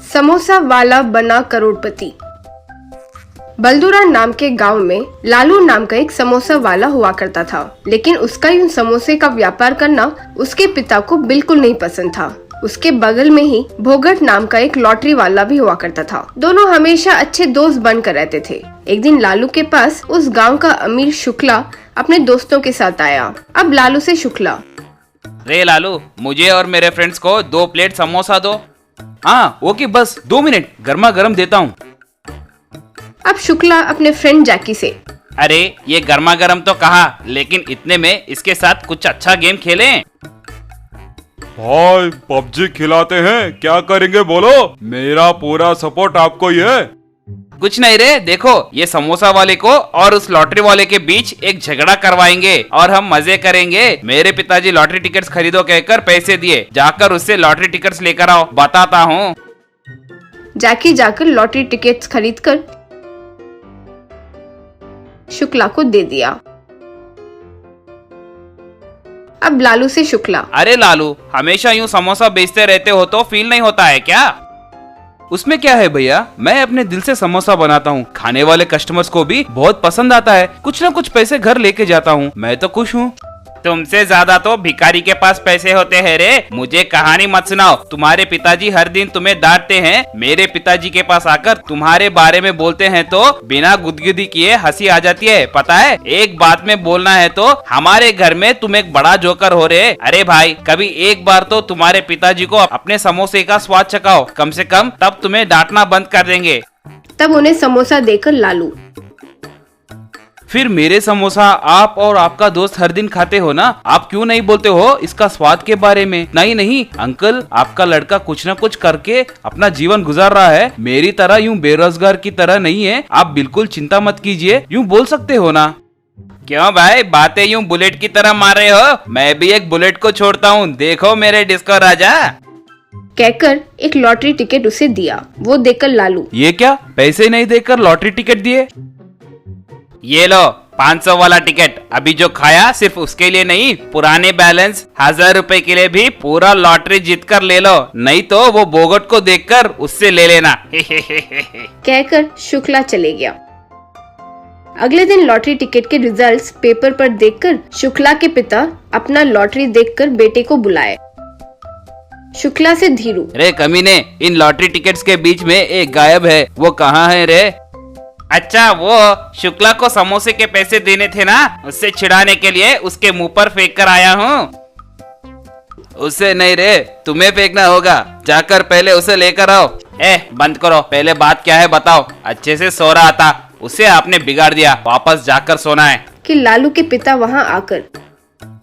समोसा वाला बना करोड़पति। बलदूरा नाम के गांव में लालू नाम का एक समोसा वाला हुआ करता था, लेकिन उसका यूं समोसे का व्यापार करना उसके पिता को बिल्कुल नहीं पसंद था। उसके बगल में ही भोगट नाम का एक लॉटरी वाला भी हुआ करता था। दोनों हमेशा अच्छे दोस्त बनकर रहते थे। एक दिन लालू के पास उस गांव का अमीर शुक्ला अपने दोस्तों के साथ आया। अब लालू से शुक्ला, रे लालू, मुझे और मेरे फ्रेंड्स को 2 प्लेट समोसा दो। हाँ ओके, बस 2 मिनट, गर्मा गर्म देता हूँ। अब शुक्ला अपने फ्रेंड जैकी से, अरे ये गर्मा गर्म तो कहा, लेकिन इतने में इसके साथ कुछ अच्छा गेम खेलें। भाई पबजी खिलाते हैं, क्या करेंगे बोलो? मेरा पूरा सपोर्ट आपको ही है। कुछ नहीं रे, देखो ये समोसा वाले को और उस लॉटरी वाले के बीच एक झगड़ा करवाएंगे और हम मजे करेंगे। मेरे पिताजी लॉटरी टिकट्स खरीदो कहकर पैसे दिए, जाकर उससे लॉटरी टिकट्स लेकर आओ, बताता हूँ। जैकी जाकर लॉटरी टिकट्स खरीदकर शुक्ला को दे दिया। अब लालू से शुक्ला, अरे लालू, हमेशा यूं समोसा बेचते रहते हो तो फील नहीं होता है क्या? उसमें क्या है भैया, मैं अपने दिल से समोसा बनाता हूँ, खाने वाले कस्टमर्स को भी बहुत पसंद आता है, कुछ न कुछ पैसे घर लेके जाता हूँ, मैं तो खुश हूँ। तुमसे ज्यादा तो भिखारी के पास पैसे होते हैं रे। मुझे कहानी मत सुनाओ, तुम्हारे पिताजी हर दिन तुम्हें डांटते हैं। मेरे पिताजी के पास आकर तुम्हारे बारे में बोलते हैं तो बिना गुदगुदी किए हंसी आ जाती है, पता है? एक बात में बोलना है तो हमारे घर में तुम एक बड़ा जोकर हो रे। अरे भाई, कभी एक बार तो तुम्हारे पिताजी को अपने समोसे का स्वाद चखाओ, कम से कम, तब तुम्हें डांटना बंद कर देंगे। तब उन्हें समोसा देकर लालू, फिर मेरे समोसा आप और आपका दोस्त हर दिन खाते हो ना, आप क्यों नहीं बोलते हो इसका स्वाद के बारे में? नहीं नहीं अंकल, आपका लड़का कुछ न कुछ करके अपना जीवन गुजार रहा है, मेरी तरह यूं बेरोजगार की तरह नहीं है। आप बिल्कुल चिंता मत कीजिए, यूं बोल सकते हो ना। क्यों भाई, बातें यूं बुलेट की तरह मार रहे हो? मैं भी एक बुलेट को छोड़ता हूँ, देखो मेरे डिस्को राजा। कहकर एक लॉटरी टिकट उसे दिया। वो देकर लालू, ये क्या, पैसे नहीं देकर लॉटरी टिकट दिए? ये लो 500 वाला टिकट, अभी जो खाया सिर्फ उसके लिए नहीं, पुराने बैलेंस 1000 रुपए के लिए भी पूरा लॉटरी जीत कर ले लो, नहीं तो वो बोगट को देखकर उससे ले लेना। कहकर शुक्ला चले गया। अगले दिन लॉटरी टिकट के रिजल्ट्स पेपर पर देखकर शुक्ला के पिता अपना लॉटरी देखकर बेटे को बुलाए। शुक्ला से धीरू, रे कमीने, इन लॉटरी टिकट्स के बीच में एक गायब है, वो कहाँ है रे? अच्छा, वो शुक्ला को समोसे के पैसे देने थे ना, उससे छिड़ाने के लिए उसके मुंह पर फेंक कर आया हूँ। उसे नहीं रे, तुम्हें फेंकना होगा, जाकर पहले उसे लेकर आओ। बंद करो, पहले बात क्या है बताओ। अच्छे से सो रहा था, उसे आपने बिगाड़ दिया, वापस जाकर सोना है। कि लालू के पिता वहाँ आकर,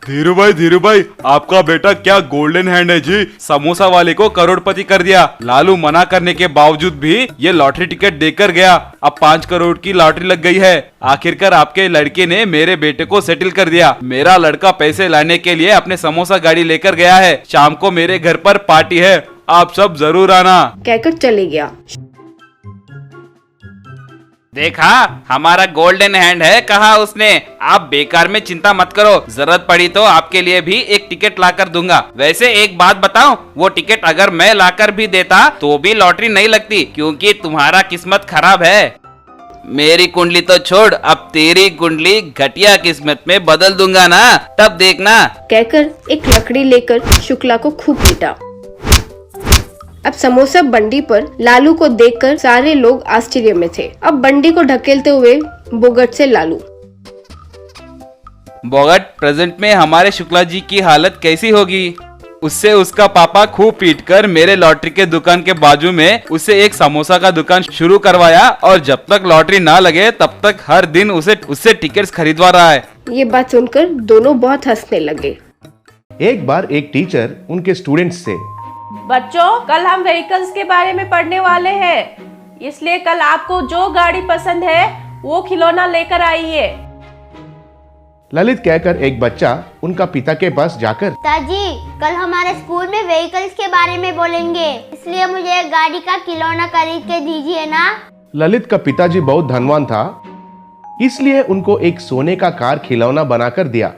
धीरू भाई, आपका बेटा क्या गोल्डन हैंड है जी, समोसा वाले को करोड़पति कर दिया। लालू मना करने के बावजूद भी ये लॉटरी टिकट देकर गया। अब 5 करोड़ की लॉटरी लग गई है। आखिरकार आपके लड़के ने मेरे बेटे को सेटल कर दिया। मेरा लड़का पैसे लाने के लिए अपने समोसा गाड़ी लेकर गया है। शाम को मेरे घर पर पार्टी है, आप सब जरूर आना। कहकर चले गया। देखा, हमारा गोल्डन हैंड है, कहा उसने। आप बेकार में चिंता मत करो, जरूरत पड़ी तो आपके लिए भी एक टिकट लाकर दूंगा। वैसे एक बात बताऊं, वो टिकट अगर मैं लाकर भी देता तो भी लॉटरी नहीं लगती, क्योंकि तुम्हारा किस्मत खराब है। मेरी कुंडली तो छोड़, अब तेरी कुंडली घटिया किस्मत में बदल दूंगा ना, तब देखना। कहकर एक लकड़ी लेकर शुक्ला को खूब पीटा। अब समोसा बंडी पर लालू को देखकर सारे लोग आश्चर्य में थे। अब बंडी को ढकेलते हुए बोगट से लालू, बोगट, प्रेजेंट में हमारे शुक्ला जी की हालत कैसी होगी? उससे उसका पापा खूब पीटकर मेरे लॉटरी के दुकान के बाजू में उसे एक समोसा का दुकान शुरू करवाया, और जब तक लॉटरी ना लगे तब तक हर दिन उससे टिकट्स खरीदवा रहा है। ये बात सुनकर दोनों बहुत हंसने लगे। एक बार एक टीचर उनके स्टूडेंट्स से, बच्चों, कल हम व्हीकल्स के बारे में पढ़ने वाले हैं, इसलिए कल आपको जो गाड़ी पसंद है वो खिलौना लेकर आइए। ललित कहकर एक बच्चा उनका पिता के पास जाकर, पिताजी, कल हमारे स्कूल में व्हीकल्स के बारे में बोलेंगे, इसलिए मुझे एक गाड़ी का खिलौना खरीद के दीजिए ना। ललित का पिताजी बहुत धनवान था, इसलिए उनको एक सोने का कार खिलौना बनाकर दिया।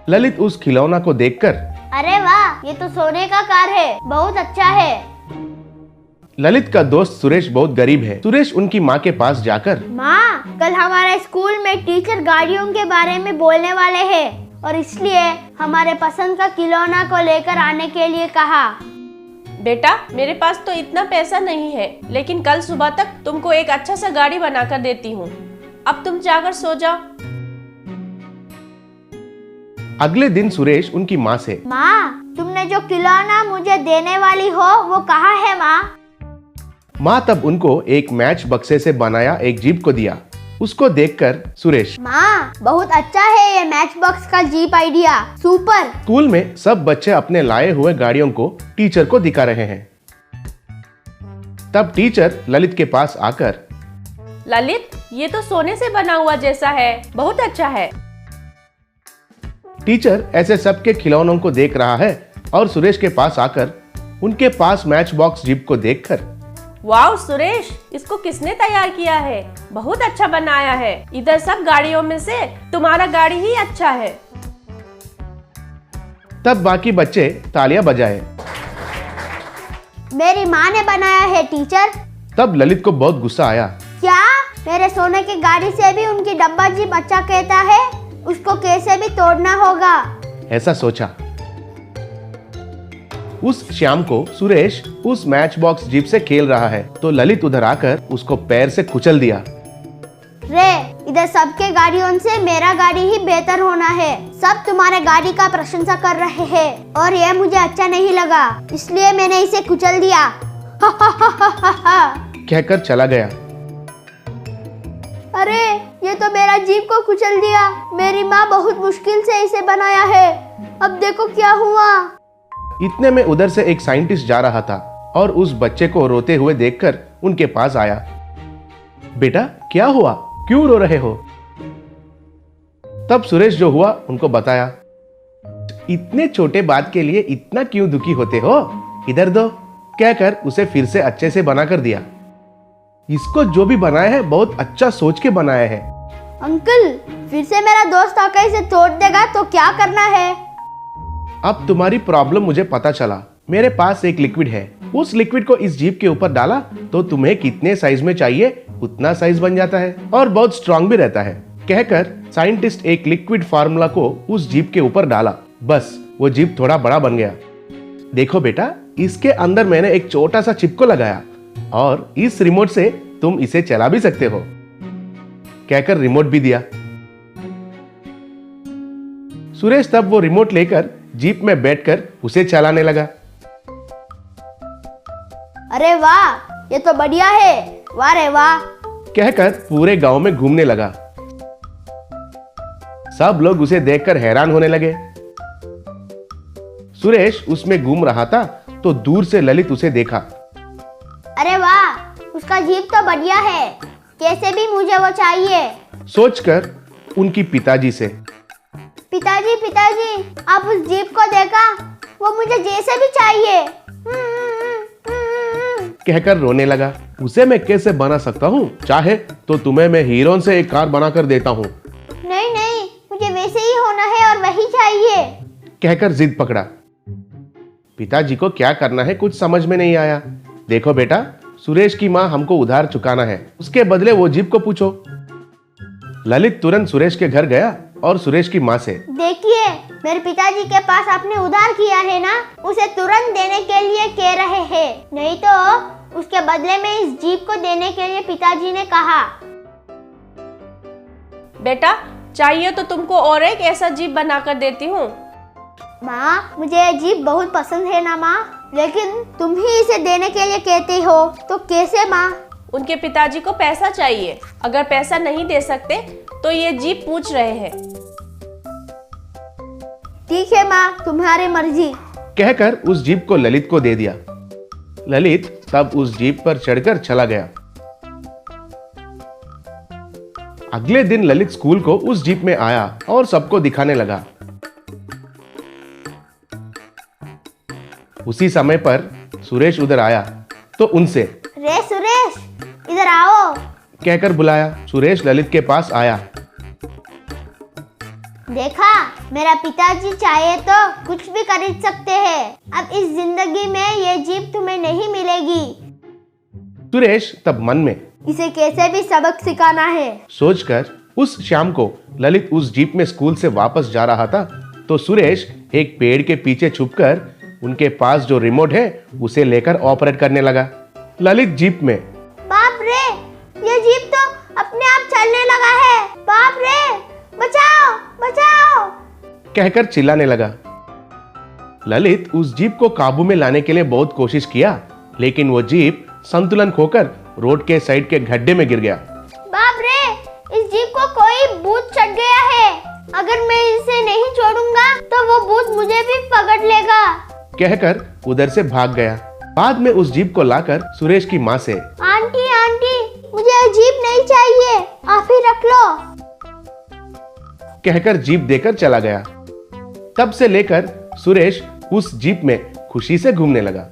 ललित उस खिलौना को देखकर अरे वाह, ये तो सोने का कार है, बहुत अच्छा है। ललित का दोस्त सुरेश बहुत गरीब है। सुरेश उनकी माँ के पास जाकर, माँ, कल हमारे स्कूल में टीचर गाड़ियों के बारे में बोलने वाले हैं और इसलिए हमारे पसंद का खिलौना को लेकर आने के लिए कहा। बेटा, मेरे पास तो इतना पैसा नहीं है, लेकिन कल सुबह तक तुमको एक अच्छा सा गाड़ी बनाकर देती हूँ। अब तुम जाकर सो जाओ। अगले दिन सुरेश उनकी माँ से, माँ, तुमने जो खिलौना मुझे देने वाली हो वो कहाँ है माँ? माँ तब उनको एक मैच बक्से से बनाया एक जीप को दिया। उसको देखकर सुरेश, माँ, बहुत अच्छा है ये मैच बॉक्स का जीप आइडिया, सुपर। स्कूल में सब बच्चे अपने लाए हुए गाड़ियों को टीचर को दिखा रहे हैं। तब टीचर ललित के पास आकर, ललित, ये तो सोने से बना हुआ जैसा है, बहुत अच्छा है। टीचर ऐसे सबके खिलौनों को देख रहा है और सुरेश के पास आकर उनके पास मैच बॉक्स जीप को देखकर, वाह सुरेश, इसको किसने तैयार किया है? बहुत अच्छा बनाया है। इधर सब गाड़ियों में से तुम्हारा गाड़ी ही अच्छा है। तब बाकी बच्चे तालियां बजाए। मेरी माँ ने बनाया है टीचर। तब ललित को बहुत गुस्सा आया। क्या मेरे सोने की गाड़ी से भी उनकी डब्बा जीप अच्छा कहता है? उसको कैसे भी तोड़ना होगा। ऐसा सोचा। उस शाम को सुरेश उस मैच बॉक्स जीप से खेल रहा है तो ललित उधर आकर उसको पैर से कुचल दिया। रे, इधर सबके गाड़ियों से मेरा गाड़ी ही बेहतर होना है। सब तुम्हारे गाड़ी का प्रशंसा कर रहे हैं और ये मुझे अच्छा नहीं लगा, इसलिए मैंने इसे कुचल दिया। कहकर चला गया। अरे, ये तो मेरा जीप को कुचल दिया। मेरी माँ बहुत मुश्किल से इसे बनाया है। अब देखो क्या हुआ। इतने में उधर से एक साइंटिस्ट जा रहा था और उस बच्चे को रोते हुए देखकर उनके पास आया। बेटा, क्या हुआ? क्यों रो रहे हो? तब सुरेश जो हुआ उनको बताया। इतने छोटे बात के लिए इतना क्यों दुखी होते हो? इधर दो, कहकर उसे फिर से अच्छे से बनाकर दिया। इसको जो भी बनाया है बहुत अच्छा सोच के बनाया है। अंकल, फिर से मेरा दोस्त आकर इसे तोड़ देगा तो क्या करना है? अब तुम्हारी प्रॉब्लम मुझे पता चला। मेरे पास एक लिक्विड है। उस लिक्विड को इस जीप के ऊपर डाला तो तुम्हें कितने साइज में चाहिए उतना साइज बन जाता है और बहुत स्ट्रांग भी रहता है। कहकर साइंटिस्ट एक लिक्विड फार्मूला को उस जीप के ऊपर डाला। बस वो जीप थोड़ा बड़ा बन गया। देखो बेटा, इसके अंदर मैंने एक छोटा सा चिप को लगाया और इस रिमोट से तुम इसे चला भी सकते हो। कहकर रिमोट भी दिया। सुरेश तब वो रिमोट लेकर जीप में बैठकर उसे चलाने लगा। अरे वाह, ये तो बढ़िया है। वाह रे वाह, कहकर पूरे गांव में घूमने लगा। सब लोग उसे देखकर हैरान होने लगे। सुरेश उसमें घूम रहा था तो दूर से ललित उसे देखा। अरे वाह, उसका जीप तो बढ़िया है। कैसे भी मुझे वो चाहिए। सोचकर उनकी पिताजी से, पिताजी, पिताजी, आप उस जीप को देखा? वो मुझे जैसे भी चाहिए। कहकर रोने लगा। उसे मैं कैसे बना सकता हूँ? चाहे तो तुम्हें मैं हीरो से एक कार बनाकर देता हूँ। नहीं नहीं, मुझे वैसे ही होना है और वही चाहिए। कहकर जिद पकड़ा। पिताजी को क्या करना है कुछ समझ में नहीं आया। देखो बेटा, सुरेश की माँ हमको उधार चुकाना है, उसके बदले वो जीप को पूछो। ललित तुरंत सुरेश के घर गया और सुरेश की माँ से, देखिए, मेरे पिताजी के पास आपने उधार किया है ना, उसे तुरंत देने के लिए कह रहे हैं, नहीं तो उसके बदले में इस जीप को देने के लिए पिताजी ने कहा। बेटा, चाहिए तो तुमको और एक ऐसा जीप बनाकर देती हूँ। माँ, मुझे ये जीप बहुत पसंद है ना माँ, लेकिन तुम ही इसे देने के लिए कहते हो तो कैसे माँ? उनके पिताजी को पैसा चाहिए। अगर पैसा नहीं दे सकते तो ये जीप पूछ रहे हैं। ठीक है माँ, तुम्हारी मर्जी। कहकर उस जीप को ललित को दे दिया। ललित तब उस जीप पर चढ़कर चला गया। अगले दिन ललित स्कूल को उस जीप में आया और सबको दिखाने लगा। उसी समय पर सुरेश उधर आया तो उनसे, रे सुरेश, इधर आओ, कहकर बुलाया। सुरेश ललित के पास आया। देखा, मेरा पिताजी चाहे तो कुछ भी खरीद सकते हैं। अब इस जिंदगी में ये जीप तुम्हें नहीं मिलेगी। सुरेश तब मन में इसे कैसे भी सबक सिखाना है। सोचकर उस शाम को ललित उस जीप में स्कूल से वापस जा रहा था तो सुरेश एक पेड़ के पीछे छुपकर उनके पास जो रिमोट है उसे लेकर ऑपरेट करने लगा। ललित जीप में बाप रे, ये जीप तो अपने आप चलने लगा है। बाप रे, बचाओ बचाओ कहकर चिल्लाने लगा। ललित उस जीप को काबू में लाने के लिए बहुत कोशिश किया, लेकिन वो जीप संतुलन खोकर रोड के साइड के गड्ढे में गिर गया। बाप रे, इस जीप को कोई भूत चढ़ गया है। अगर मैं इसे नहीं छोड़ूंगा तो वो भूत मुझे भी पकड़ लेगा। कहकर उधर से भाग गया। बाद में उस जीप को लाकर सुरेश की माँ से आंटी आंटी, मुझे ये जीप नहीं चाहिए, आप ही रख लो। कहकर जीप देकर चला गया। तब से लेकर सुरेश उस जीप में खुशी से घूमने लगा।